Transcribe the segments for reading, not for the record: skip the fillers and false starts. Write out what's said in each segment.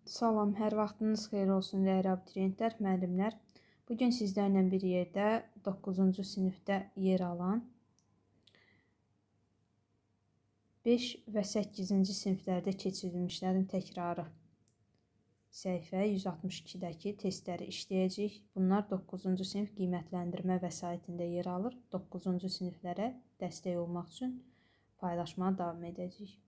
Salam, hər vaxtınız xeyir olsun dəyərli abituriyentlər, müəllimlər. Bugün sizlərlə bir yerdə 9-cu sinifdə yer alan 5 və 8-ci siniflərdə keçirilmişlərin təkrarı səhifə 162-dəki testləri işləyəcəyik. Bunlar 9-cu sinif qiymətləndirmə vəsaitində yer alır. 9-cu siniflərə dəstək olmaq üçün paylaşmağa davam edəcəyik.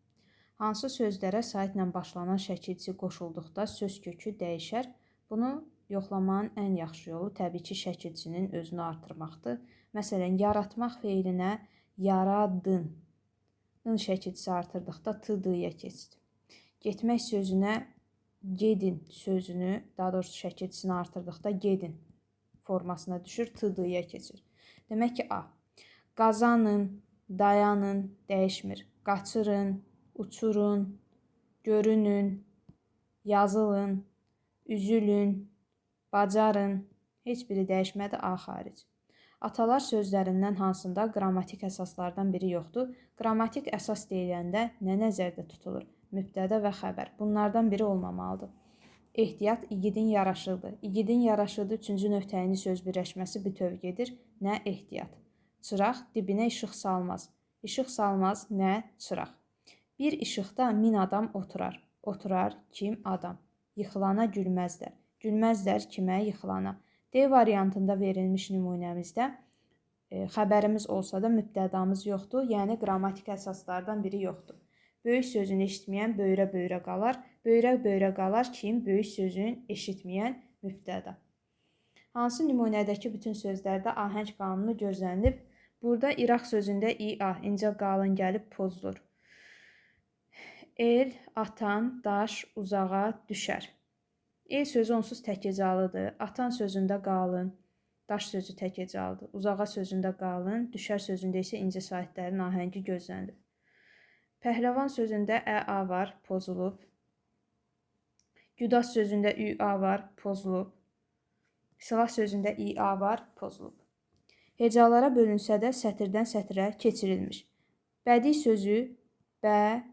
Hansı sözlərə saitlə başlanan şəkilçi qoşulduqda söz kökü dəyişər? Bunu yoxlamanın ən yaxşı yolu təbii ki, şəkilçinin özünü artırmaqdır. Məsələn, yaratmaq feilinə yaradın şəkilçisi artırdıqda t-dıya keçdi. Getmək sözünə gedin sözünü, daha doğrusu şəkilçisini artırdıqda gedin formasına düşür, t-dıya keçir. Demək ki, A. Qazanın, dayanın, dəyişmir. Qaçırın, uçurun, görünün, yazılın, üzülün, bacarın. Heç biri dəyişmədi, A xaric. Atalar sözlərindən hansında qrammatik əsaslardan biri yoxdur? Qrammatik əsas deyiləndə nə nəzərdə tutulur? Mübtəda və xəbər. Bunlardan biri olmamalıdır. Ehtiyat igidin yaraşıqdır. İgidin yaraşıqdır üçüncü nöqtəyini söz birləşməsi bütöv gedir. Nə ehtiyat? Çıraq dibinə işıq salmaz. İşıq salmaz, nə çıraq? Bir işıqda 1000 adam oturar. Oturar kim? Adam. Yıxılana gülməzlər. Gülməzlər kimə? Yıxılana. D variantında verilmiş nümunəmizdə xəbərimiz olsa da mübtədamız yoxdur. Yəni qrammatik əsaslardan biri yoxdur. Böyük sözünü eşitməyən böyrə-böyrə qalar. Böyrə-böyrə qalar kim? Böyük sözün eşitməyən mübtəda. Hansı nümunədəki bütün sözlərdə ahəng qanunu gözlənilib? Burada İraq sözündə İA, incə qalın gəlib pozulur. El, atan, daş, uzağa düşər. El sözü onsuz təkəcalıdır. Atan sözündə qalın, daş sözü təkəcalıdır. Uzağa sözündə qalın, düşər sözündə isə incə saitlərin ahəngi gözlənilir. Pəhləvan sözündə ə-a var, pozulub. Güdas sözündə ü-a var, pozulub. Silah sözündə i-a var, pozulub. Hecalara bölünsə də sətirdən sətrə keçirilmiş. Bədii sözü bə,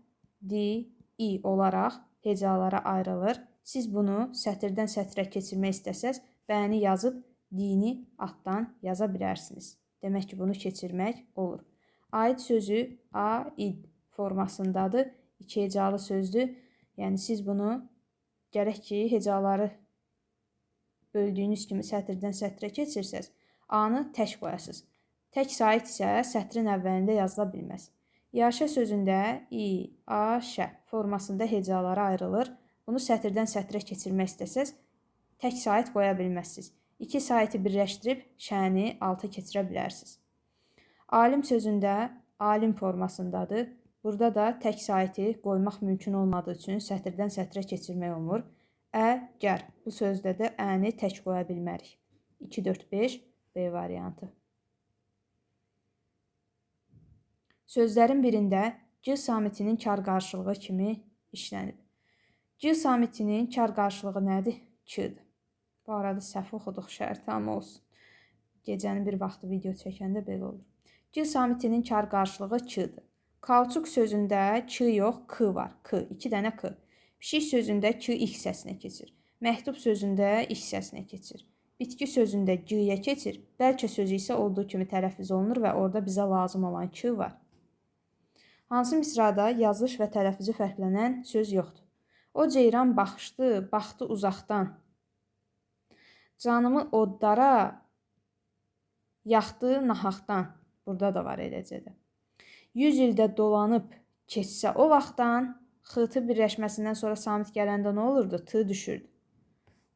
di, i olaraq hecalara ayrılır. Siz bunu sətirdən sətrə keçirmək istəsəz, bəni yazıb dini altdan yaza bilərsiniz. Demək ki, bunu keçirmək olur. Aid sözü a-id formasındadır. İki hecalı sözdür. Yəni siz bunu gərək ki, hecaları böldüyünüz kimi sətirdən sətrə keçirsəz, A-nı tək qoyasınız. Tək sait isə sətrin əvvəlində yazıla bilməz. Yaşə sözündə i, a, şə formasında hecalara ayrılır. Bunu sətirdən sətrə keçirmək istəsəz, tək sait qoya bilməzsiniz. İki saiti birləşdirib şəni alta keçirə bilərsiniz. Alim sözündə alim formasındadır. Burada da tək saiti qoymaq mümkün olmadığı üçün sətirdən sətrə keçirmək olmur. Əgər bu sözdə də ə-ni tək qoya bilmərik. 2, 4, 5 B variantı. Sözlərin birində C samitinin kar qarşılığı kimi işlənib. C samitinin kar qarşılığı nədir? K-dır. Bu arada səhv oxuduq şərti, amma olsun. Gecənin bir vaxtı video çəkəndə belə olur. C samitinin kar qarşılığı K-dır. Kauçuk sözündə K yox, K var. K, 2 dənə K. Pişik sözündə K X səsinə keçir. Məktub sözündə X səsinə keçir. Bitki sözündə G-yə keçir. Bəlkə sözü isə olduğu kimi tələffüz olunur və orada bizə lazım olan K var. Hansı misrada yazılış və tələffüzü fərqlənən söz yoxdur? O ceyran baxışdı, baxdı uzaqdan. Canımı odlara yaxdı nahaqdan. Burada da var eləcə də. 100 ildə dolanıb keçsə o vaxtdan x-tı birləşməsindən sonra samit gələndə nə olurdu? T düşürdü.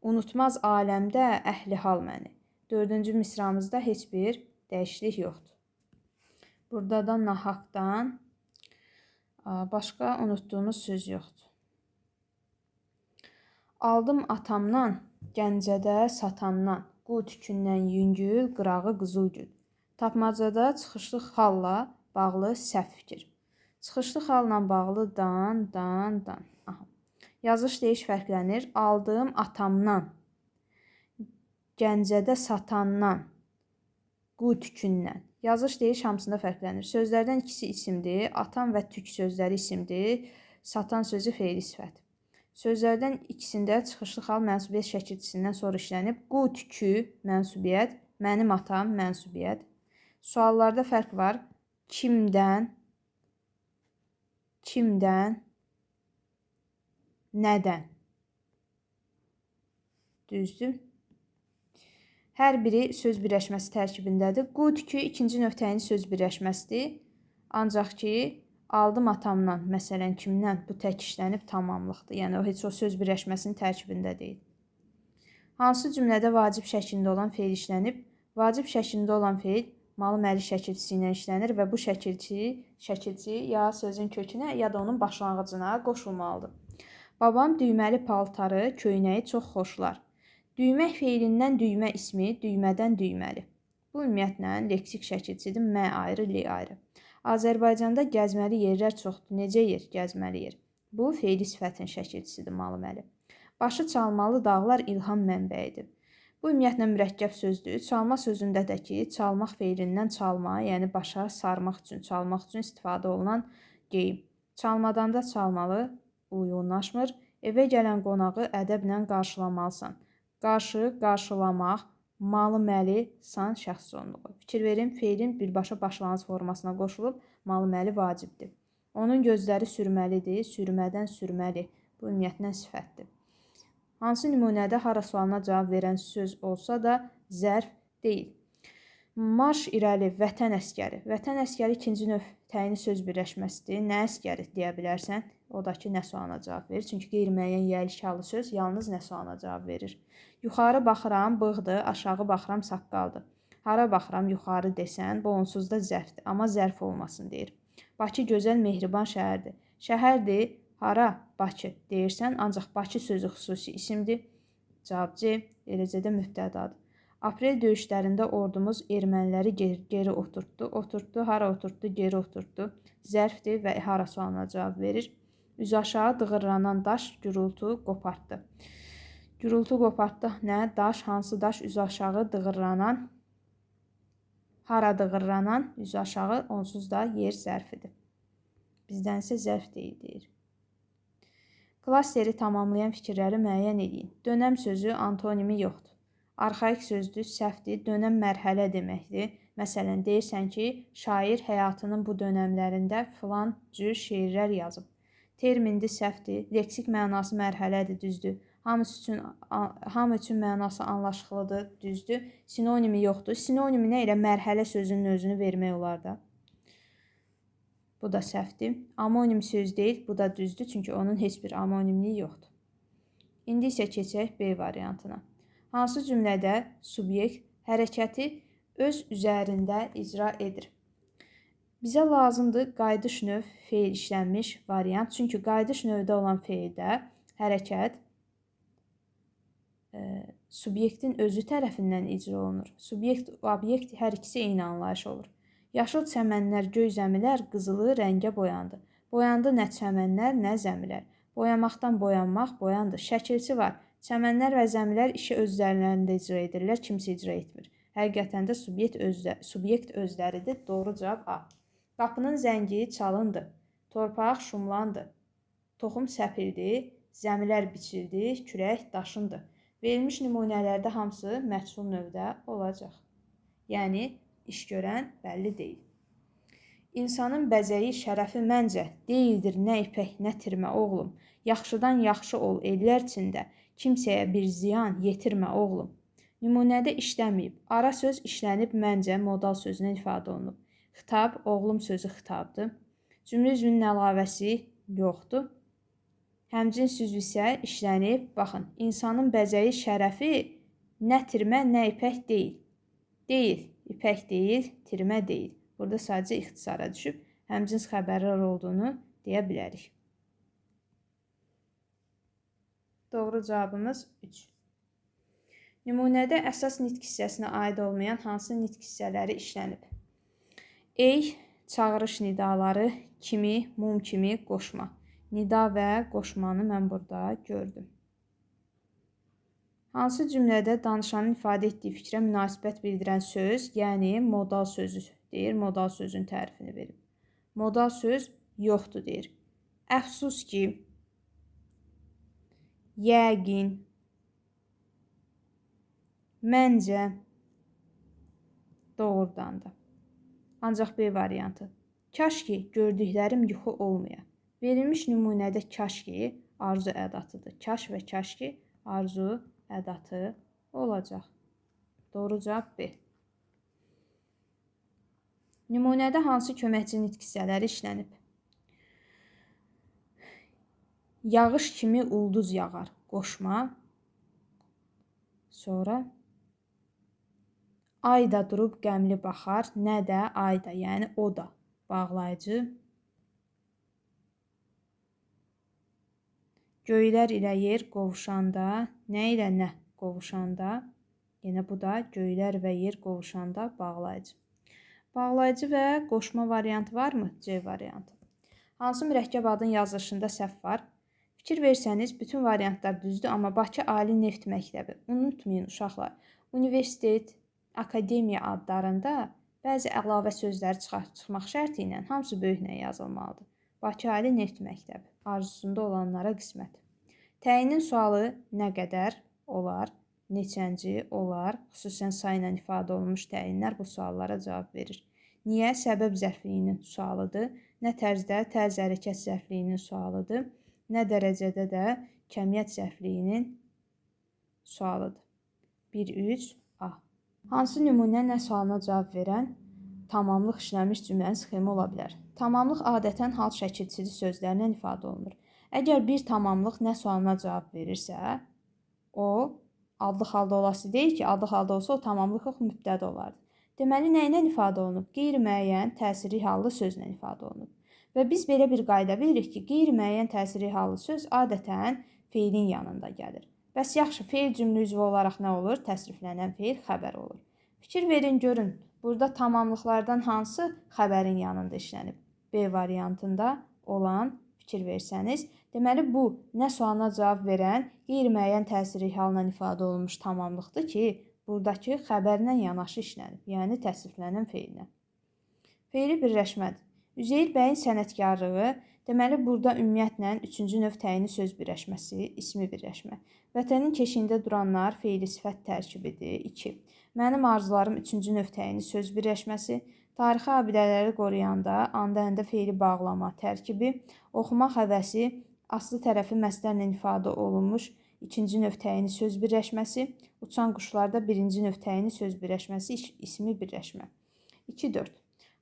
Unutmaz aləmdə əhli hal məni. 4-cü misramızda heç bir dəyişiklik yoxdur. Burada da nahaqdan başqa unutduğumuz söz yoxdur. Aldım atamdan, Gəncədə satandan, qu tükündən yüngül, qırağı qızılgül. Tapmacada çıxışlı xalla bağlı səhv fikir. Çıxışlı xalla bağlı dan. Aha. Yazılış deyiş fərqlənir. Aldığım atamdan, Gəncədə satandan, qu tükündən. Yazılış deyiş hamısında fərqlənir. Sözlərdən ikisi isimdir. Atam və tük sözləri isimdir. Satan sözü feili sifət. Sözlərdən ikisində çıxışlı xal mənsubiyyət şəkilçisindən sonra işlənib. Qut kü mənsubiyyət, mənim atam mənsubiyyət. Suallarda fərq var. Kimdən, nədən? Düzdür. Hər biri söz birləşməsi tərkibindədir. Qut kü ikinci növ təyinli söz birləşməsidir. Ancaq ki, aldım atamdan, məsələn, kimdən bu tək işlənib tamamlıqdır. Yəni, o heç o söz birləşməsinin tərkibində deyil. Hansı cümlədə vacib şəklində olan feil işlənib? Vacib şəklində olan feil malı-məli şəkilçisi ilə işlənir və bu şəkilçi ya sözün kökünə, ya da onun başlanğıcına qoşulmalıdır. Babam düyməli paltarı, köynəyi çox xoşlar. Düymək feilindən düymə ismi, düymədən düyməli. Bu ümumiyyətlə leksik şəkilçidir. Mə ayrı, li ayrı. Azərbaycanda gəzməli yerlər çoxdur. Necə yer? Gəzməli yer. Bu feili sifətin şəkilçisidir, malı-məli. Başı çalmalı dağlar ilham mənbəyidir. Bu ümumiyyətlə mürəkkəb sözdür. Çalma sözündə də ki, çalmaq feilindən çalma, yəni başa sarmaq üçün, çalmaq üçün istifadə olunan geyim. Çalmadan da çalmalı uyğunlaşmır. Evə gələn qonağı ədəblə qarşılamalısan. Qarşı, qarşılamaq, malı-məli, san şəxs sonluğu. Fikir verin, feilin birbaşa başlanğıc formasına qoşulub, malı-məli vacibdir. Onun gözləri sürməlidir, sürmədən sürməli. Bu ümumiyyətlə sifətdir. Hansı nümunədə hara sualına cavab verən söz olsa da zərf deyil. Marş irəli, vətən əskəri. Vətən əskəri ikinci növ təyini söz birləşməsidir. Nə əskəri deyə bilərsən? O da ki, nə sualına cavab verir. Çünki qeyri-müəyyən yəyişkalı söz yalnız nə sualına cavab verir. Yuxarı baxıram, bığdır, aşağı baxıram, saqqaldır. Hara baxıram, yuxarı desən, bu onsuz da zərfdir. Amma zərf olmasın deyir. Bakı gözəl, mehriban şəhərdir. Şəhərdir, hara, Bakı deyirsən, ancaq Bakı sözü xüsusi isimdir. Cavab C, eləcə də mübtədadır. Aprel döyüşlərində ordumuz erməniləri geri oturtdu, hara oturtdu, geri oturtdu. Zərfdir və hara sualına cavab verir. Üzüaşağı dığırlanan daş gürultu qopartdı. Gürultu qopartdı nə? Daş, hansı daş? Üzüaşağı dığırlanan, hara dığırlanan, üzüaşağı onsuz da yer zərfidir. Bizdənsə zərf deyir. Klasteri tamamlayan fikirləri müəyyən edin. Dönəm sözü antonimi yoxdur. Arxaik sözdür, səhvdir, dönəm mərhələ deməkdir. Məsələn, deyirsən ki, şair həyatının bu dönəmlərində filan cür şeirlər yazıb. Termindir, səhvdir, leksik mənası mərhələdir, düzdür. Hamı üçün mənası anlaşılıdır, düzdür. Sinonimi yoxdur. Sinonimi nə ilə mərhələ sözünün özünü vermək olar da. Bu da səhvdir. Amonim söz deyil, bu da düzdür, çünki onun heç bir amonimliyi yoxdur. İndi isə keçək B variantına. Hansı cümlədə subyekt hərəkəti öz üzərində icra edir? Bizə lazımdır qayıdış növ feil işlənmiş variant. Çünki qayıdış növdə olan feildə hərəkət subyektin özü tərəfindən icra olunur. Subyekt, obyekt hər ikisi eyni anlayış olur. Yaşıl çəmənlər, göy zəmilər qızılı rəngə boyandı. Boyandı nə çəmənlər, nə zəmilər. Boyamaqdan boyanmaq, boyandı. Şəkilçi var. Çəmənlər və zəmilər işi özlərində icra edirlər, kimsə icra etmir. Həqiqətən də subyekt özləridir. Doğru cavab A. Qapının zəngi çalındı. Torpaq şumlandı. Toxum səpildi. Zəmilər biçildi. Kürək daşındı. Verilmiş nümunələrdə hamısı məchul növdə olacaq. Yəni, iş görən bəlli deyil. İnsanın bəzəyi şərəfi məncə deyildir nə ipək, nə tirmə oğlum. Yaxşıdan yaxşı ol ellər içində. Kimsəyə bir ziyan yetirmə oğlum. Nümunədə işləməyib. Ara söz işlənib məncə modal sözünə ifadə olunub. Xitab, oğlum sözü xitabdır. Cümlə üzvünün əlavəsi yoxdur. Həmcins üzv isə işlənib. Baxın, insanın bəzəyi şərəfi nə tirmə, nə ipək deyil. Deyil, ipək deyil, tirmə deyil. Burada sadəcə ixtisara düşüb, həmcins xəbərlər olduğunu deyə bilərik. Doğru cavabımız 3. Nümunədə əsas nitq hissəsinə aid olmayan hansı nitq hissələri işlənib? Ey, çağırış nidaları, kimi, mum kimi, qoşma. Nida və qoşmanı mən burada gördüm. Hansı cümlədə danışanın ifadə etdiyi fikrə münasibət bildirən söz, yəni modal sözü deyir, modal sözün tərifini verib. Modal söz yoxdur deyir. Əfsus ki, yəqin, məncə, doğrudan da. Ancaq B variantı. Kaş ki, gördüklərim yuxu olmaya. Verilmiş nümunədə kaş ki, arzu ədatıdır. Kaş və kaş ki, arzu ədatı olacaq. Doğru cavab B. Nümunədə hansı köməkçi nitq hissələri işlənib? Yağış kimi ulduz yağar. Qoşma. Sonra ay da durub qəmli baxar. Nə də ay da, yəni o da. Bağlayıcı. Göylər ilə yer qovuşanda, nə ilə nə qovuşanda, yenə bu da göylər və yer qovuşanda bağlayıcı. Bağlayıcı və qoşma variantı varmı? C variantı. Hansı mürəkkəb adın yazılışında səhv var? Fikir versəniz, bütün variantlar düzdür, amma Bakı Ali Neft Məktəbi, unutmayın uşaqlar, universitet, akademiya adlarında bəzi əlavə sözləri çıxmaq şərti ilə hamısı böyüklə yazılmalıdır. Bakı Ali Neft Məktəbi, arzusunda olanlara qismət. Təyinin sualı nə qədər olar, neçənci olar, xüsusən sayla ifadə olunmuş təyinlər bu suallara cavab verir. Niyə? Səbəb zərfliyinin sualıdır, nə tərzdə tərz hərəkət zərfliyinin sualıdır, nə dərəcədə də kəmiyyət zərfliyinin sualıdır. 1-3 A. Hansı nümunə nə sualına cavab verən tamamlıq işlənmiş cümlənin sxemi ola bilər? Tamamlıq adətən hal şəkilçili sözlərlə ifadə olunur. Əgər bir tamamlıq nə sualına cavab verirsə, o adlı halda olası deyil ki, adlı halda olsa o tamamlıq yox, mübtəda olardı. Deməli, nə ilə ifadə olunub? Qeyri-müəyyən təsiri hallı sözlə ifadə olunub. Və biz belə bir qayda bilirik ki, qeyri-müəyyən təsiri hallı söz adətən feilin yanında gəlir. Bəs yaxşı, feil cümlə üzvü olaraq nə olur? Təsriflənən feil xəbər olur. Fikir verin, görün, burada tamamlıqlardan hansı xəbərin yanında işlənib? B variantında olan fikir versəniz, deməli bu nə sualına cavab verən qeyri-müəyyən təsiri halla ifadə olunmuş tamamlıqdır ki, buradakı xəbərlə yanaşı işlənib, yəni təsriflənən feillə. Feili birləşmədir. Üzeyir bəyin sənətkarlığı, deməli burada ümumiyyətlə 3-cü növ təyini söz birləşməsi, ismi birləşmə. Vətənin keşiyində duranlar feili sifət tərkibidir. 2. Mənim arzularım 3-cü növ təyini söz birləşməsi, tarixi abidələri qoruyanda anda əndə feili bağlama tərkibi, oxumaq həvəsi, aslı tərəfi məzdərlə ifadə olunmuş 2-ci növ təyini söz birləşməsi, uçan quşlarda 1-ci növ təyini söz birləşməsi, ismi birləşmə. 2-4.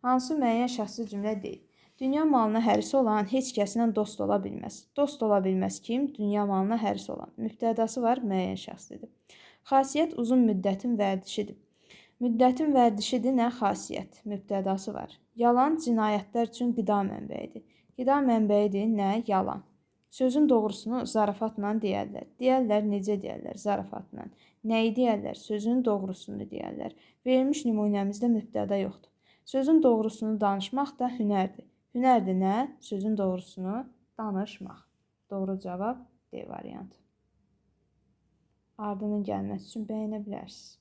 Hansı müəyyən şəxsi cümlə deyil? Dünya malına həris olan heç kəslə dost ola bilməz. Dost ola bilməz kim? Dünya malına həris olan. Mübtədası var, müəyyən şəxslidir. Xasiyyət uzun müddətin vərdişidir. Müddətin vərdişidir, nə xasiyyət? Mübtədası var. Yalan cinayətlər üçün qida mənbəyidir. Qida mənbəyidir, nə? Yalan. Sözün doğrusunu zarafatla deyərlər. Deyərlər, necə deyərlər? Zarafatla. Nəyi deyərlər? Sözün doğrusunu deyərlər. Verilmiş nümunəmizdə mübtəda yoxdur. Sözün doğrusunu danışmaq da hünərdir. Hünərdir nə? Sözün doğrusunu danışmaq. Doğru cavab D variantı. Ardının gəlməsi üçün bəyənə bilərsiniz.